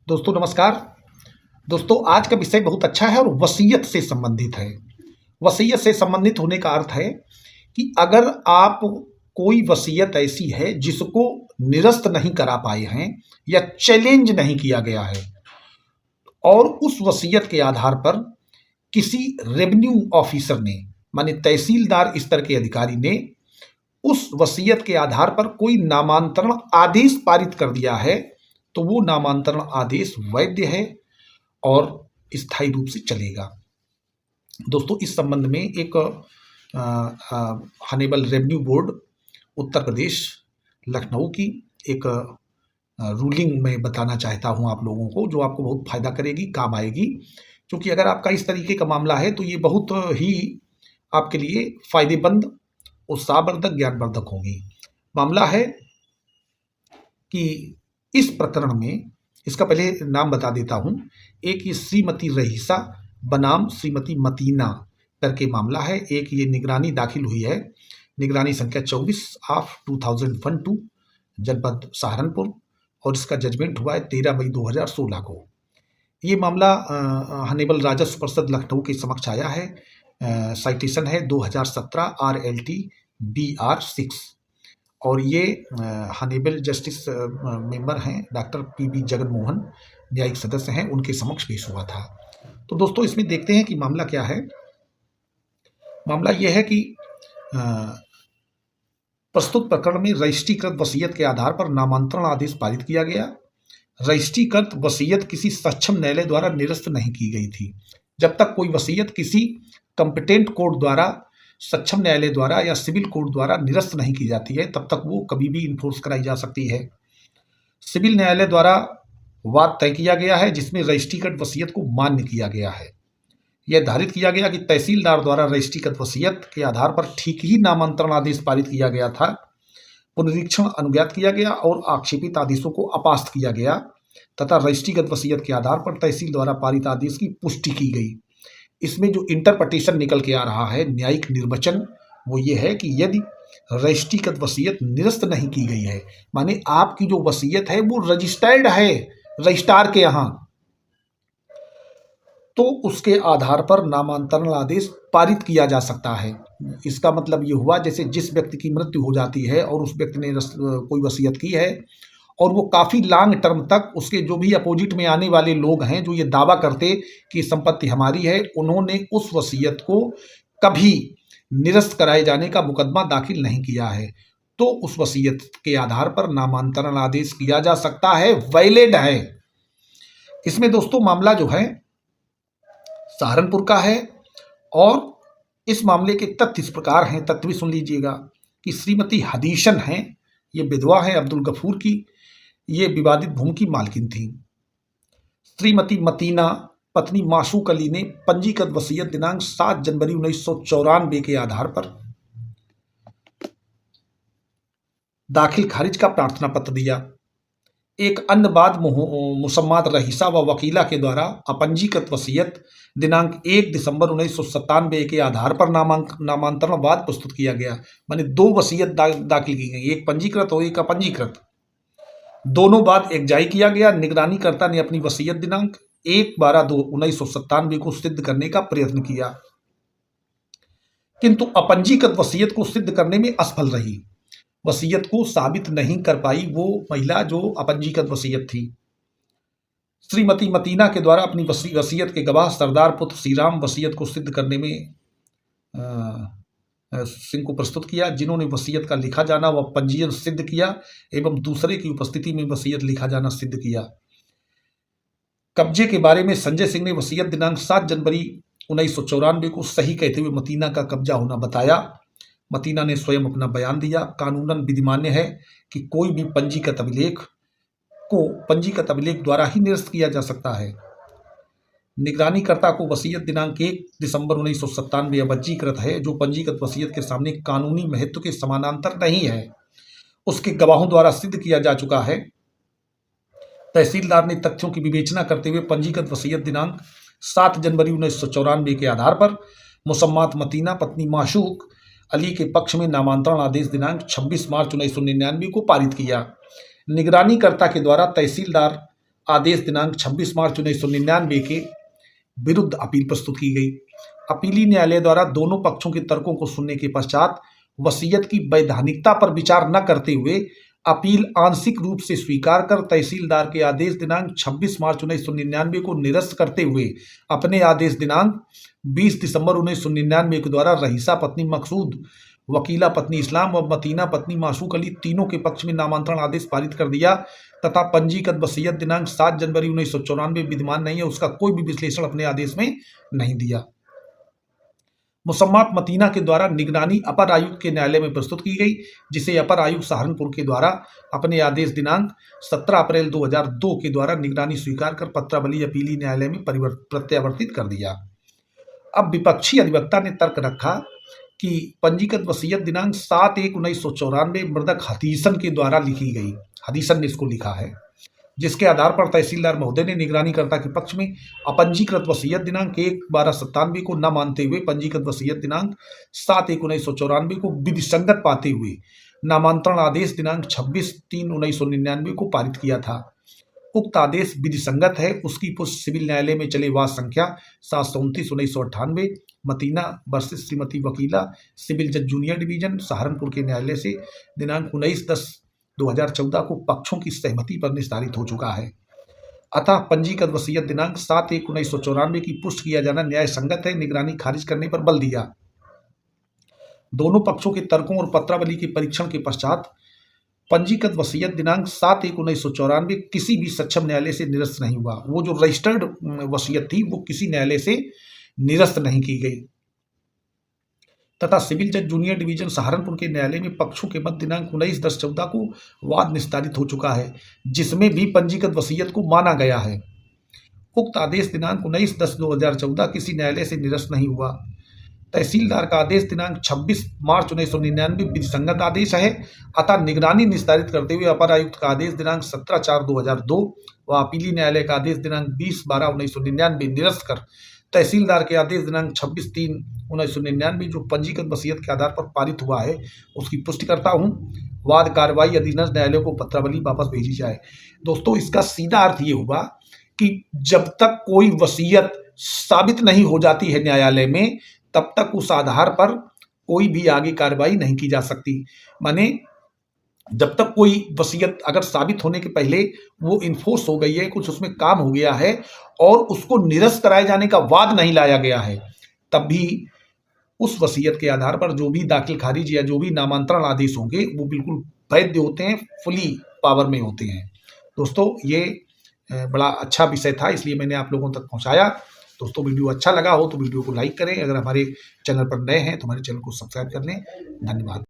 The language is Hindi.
दोस्तों नमस्कार। दोस्तों आज का विषय बहुत अच्छा है और वसीयत से संबंधित है। वसीयत से संबंधित होने का अर्थ है कि अगर आप कोई वसीयत ऐसी है जिसको निरस्त नहीं करा पाए हैं या चैलेंज नहीं किया गया है और उस वसीयत के आधार पर किसी रेवेन्यू ऑफिसर ने माने तहसीलदार स्तर के अधिकारी ने उस वसीयत के आधार पर कोई नामांतरण आदेश पारित कर दिया है तो वो नामांतरण आदेश वैध है और स्थायी रूप से चलेगा। दोस्तों इस संबंध में एक honourable revenue board Uttar Pradesh Lucknow की एक रूलिंग में बताना चाहता हूं आप लोगों को, जो आपको बहुत फायदा करेगी, काम आएगी। क्योंकि अगर आपका इस तरीके का मामला है तो ये बहुत ही आपके लिए फायदेमंद, उत्साहवर्धक, ज्ञानवर्धक होगी। मामला है कि इस प्रकरण में, इसका पहले नाम बता देता हूं, एक ये श्रीमती रहीसा बनाम श्रीमती मतीना करके मामला है। एक ये निगरानी दाखिल हुई है, निगरानी संख्या 24/2012 जनपद सहारनपुर, और इसका जजमेंट हुआ है 13 मई 2016 को। ये मामला हॉनरेबल राजस्व परिषद लखनऊ के समक्ष आया है। साइटेशन है 2017 RLT BR 6 और ये हॉनरेबल जस्टिस मेंबर हैं डॉक्टर PB जगनमोहन, न्यायिक सदस्य हैं, उनके समक्ष पेश हुआ था। तो दोस्तों इसमें देखते हैं कि मामला क्या है। मामला यह है कि प्रस्तुत प्रकरण में रजिस्ट्रीकृत वसीयत के आधार पर नामांतरण आदेश पारित किया गया। रजिस्ट्रीकृत वसीयत किसी सक्षम न्यायालय द्वारा निरस्त नहीं की गई थी। जब तक कोई वसीयत किसी कंपिटेंट कोर्ट द्वारा, सक्षम न्यायालय द्वारा या सिविल कोर्ट द्वारा निरस्त नहीं की जाती है तब तक वो कभी भी इन्फोर्स कराई जा सकती है। सिविल न्यायालय द्वारा वाद तय किया गया है जिसमें रजिस्ट्रीकृत वसीयत को मान्य किया गया है। यह निर्धारित किया गया कि तहसीलदार द्वारा रजिस्ट्रीकृत वसीयत के आधार पर ठीक ही नामांतरण आदेश पारित किया गया था, पुनरीक्षण अनुज्ञात किया गया और आक्षेपित आदेशों को अपास्त किया गया तथा रजिस्ट्रीकृत वसीयत के आधार पर तहसील द्वारा पारित आदेश की पुष्टि की गई। इसमें जो इंटरप्रिटेशन निकल के आ रहा है, न्यायिक निर्वचन, वो ये है कि यदि रजिस्ट्रीकृत वसीयत निरस्त नहीं की गई है, माने आपकी जो वसीयत है वो रजिस्टर्ड है रजिस्ट्रार के यहाँ, तो उसके आधार पर नामांतरण आदेश पारित किया जा सकता है। इसका मतलब ये हुआ जैसे जिस व्यक्ति की मृत्यु हो जाती है और उस व्यक्ति ने कोई वसीयत की है और वो काफ़ी लॉन्ग टर्म तक उसके जो भी अपोजिट में आने वाले लोग हैं जो ये दावा करते कि संपत्ति हमारी है, उन्होंने उस वसीयत को कभी निरस्त कराए जाने का मुकदमा दाखिल नहीं किया है, तो उस वसीयत के आधार पर नामांतरण आदेश किया जा सकता है, वैलिड है। इसमें दोस्तों मामला जो है सहारनपुर का है और इस मामले के तथ्य इस प्रकार हैं, तथ्य भी सुन लीजिएगा कि श्रीमती हदीशन हैं, ये विधवा है अब्दुल गफूर की, ये विवादित भूमि की मालकिन थी। श्रीमती मतीना पत्नी माशूक अली ने पंजीकृत वसीयत दिनांक 7 जनवरी 1994 के आधार पर दाखिल खारिज का प्रार्थना पत्र दिया। एक अन्य बाद मुसम्मात रहीसा व वकीला के द्वारा अपंजीकृत वसीयत दिनांक 1 दिसंबर 1997 के आधार पर नामांतरण वाद प्रस्तुत किया गया। माने दो वसीयत दाखिल की गई, एक पंजीकृत और एक अपंजीकृत। दोनों बाद एक जारी किया गया। निगरानीकर्ता ने अपनी वसीयत दिनांक 1/12/1997 को सिद्ध करने का प्रयत्न किया किंतु अपंजीकृत वसीयत को सिद्ध करने में असफल रही। वसीयत को साबित नहीं कर पाई वो महिला जो अपंजीकृत वसीयत थी। श्रीमती मतीना के द्वारा अपनी वसीयत के गवाह सरदार पुत्र श्रीराम वसीयत को सिद्ध करने में सिंह को प्रस्तुत किया, जिन्होंने वसीयत का लिखा जाना व पंजीयन सिद्ध किया एवं दूसरे की उपस्थिति में वसीयत लिखा जाना सिद्ध किया। कब्जे के बारे में संजय सिंह ने वसीयत दिनांक 7 जनवरी 1994 को सही कहते हुए मतीना का कब्जा होना बताया। मतीना ने स्वयं अपना बयान दिया। कानूनन विधिमान्य है कि कोई भी पंजीकृत अभिलेख को पंजीकृत अभिलेख द्वारा ही निरस्त किया जा सकता है। निगरानीकर्ता को वसीयत दिनांक 1 दिसंबर 1997 अपंजीकृत है, जो पंजीकृत वसीयत के सामने कानूनी महत्व के समानांतर नहीं है, उसके गवाहों द्वारा सिद्ध किया जा चुका है। तहसीलदार ने तथ्यों की विवेचना करते हुए पंजीकृत वसीयत दिनांक 7 जनवरी 1994 के आधार पर मुसम्मात मतीना पत्नी माशूक अली के पक्ष में नामांतरण आदेश दिनांक 26 मार्च 1999 को पारित किया। निगरानीकर्ता के द्वारा तहसीलदार आदेश दिनांक 26 मार्च 1999 के विरुद्ध अपील प्रस्तुत की गई। अपीली न्यायालय द्वारा दोनों पक्षों के तर्कों को सुनने के पश्चात वसीयत की वैधानिकता पर विचार न करते हुए अपील आंशिक रूप से स्वीकार कर तहसीलदार के आदेश दिनांक 26 मार्च 1999 को निरस्त करते हुए अपने आदेश दिनांक 20 दिसंबर 1999 के द्वारा रईसा पत्नी मकसूद, वकीला पत्नी इस्लाम व मतीना पत्नी माशूक अली तीनों के पक्ष में नामांतरण आदेश पारित कर दिया तथा पंजीकृत वसीयत दिनांक 7 जनवरी 1994 विद्यमान नहीं है, उसका कोई भी विश्लेषण अपने आदेश में नहीं दिया। मुसम्मात मतीना के द्वारा निगरानी अपर आयुक्त के न्यायालय में प्रस्तुत की गई, जिसे अपर आयुक्त सहारनपुर के द्वारा अपने आदेश दिनांक 17 अप्रैल 2002 के द्वारा निगरानी स्वीकार कर पत्रावली अपीली न्यायालय में प्रत्यावर्तित कर दिया। अब विपक्षी अधिवक्ता ने तर्क रखा कि पंजीकृत वसीयत दिनांक 7/1/1994 मृतक हदीसन के द्वारा लिखी गई, हदीसन ने इसको लिखा है, जिसके आधार पर तहसीलदार महोदय ने निगरानीकर्ता के पक्ष में अपंजीकृत वसीयत दिनांक 1/12/97 को न मानते हुए पंजीकृत वसीयत दिनांक 7/1/1994 को विधिसंगत पाते हुए नामांतरण आदेश दिनांक 26/3/1999 को पारित किया था। उक्त आदेश विधिसंगत है, उसकी पुष्टि सिविल न्यायालय में चले वाद संख्या 729/1998 मतीना वर्सेस श्रीमती वकीला सिविल जज जूनियर डिवीजन सहारनपुर के न्यायालय से दिनांक 19/10/2014 को पक्षों की सहमति पर निस्तारित हो चुका है। अतः पंजीकृत वसीयत दिनांक 7/1/1994 की पुष्टि किया जाना न्याय संगत है। निगरानी खारिज करने पर बल दिया। दोनों पक्षों के तर्कों और पत्रावली के परीक्षण के पश्चात पंजीकृत वसीयत दिनांक 7/1/1994 किसी भी सक्षम न्यायालय से निरस्त नहीं हुआ। वो जो रजिस्टर्ड वसीयत थी वो किसी न्यायालय से निरस्त नहीं की गई तथा सिविल जज जूनियर डिवीजन सहारनपुर के न्यायालय में पक्षों के मध्य दिनांक 19/10/14 को वाद निस्तारित हो चुका है, जिसमें भी पंजीकृत वसीयत को माना गया है। उक्त आदेश दिनांक 19/10/2014 किसी न्यायालय से निरस्त नहीं हुआ। तहसीलदार का आदेश दिनांक 26 मार्च 1999 विधिसंगत आदेश है। अतः निगरानी निस्तारित करते हुए अपर आयुक्त का आदेश दिनांक 17/4/2002 व अपीली न्यायालय का आदेश दिनांक 20/12/1999 निरस्त कर तहसीलदार के आदेश दिनांक 26/3/1999 जो पंजीकृत वसीयत के आधार पर पारित हुआ है उसकी पुष्टि करता हूँ। वाद कार्रवाई अधीनस्थ न्यायालयों को पत्रावली वापस भेजी जाए। दोस्तों, इसका सीधा अर्थ ये हुआ कि जब तक कोई वसीयत साबित नहीं हो जाती है न्यायालय में, तब तक उस आधार पर कोई भी आगे कार्रवाई नहीं की जा सकती। माने जब तक कोई वसीयत अगर साबित होने के पहले वो इन्फोर्स हो गई है, कुछ उसमें काम हो गया है और उसको निरस्त कराए जाने का वाद नहीं लाया गया है, तब भी उस वसीयत के आधार पर जो भी दाखिल खारिज या जो भी नामांतरण आदेश होंगे वो बिल्कुल वैध होते हैं, फुली पावर में होते हैं। दोस्तों, ये बड़ा अच्छा विषय था, इसलिए मैंने आप लोगों तक पहुंचाया। दोस्तों, वीडियो अच्छा लगा हो तो वीडियो को लाइक करें। अगर हमारे चैनल पर नए हैं तो हमारे चैनल को सब्सक्राइब कर लें। धन्यवाद।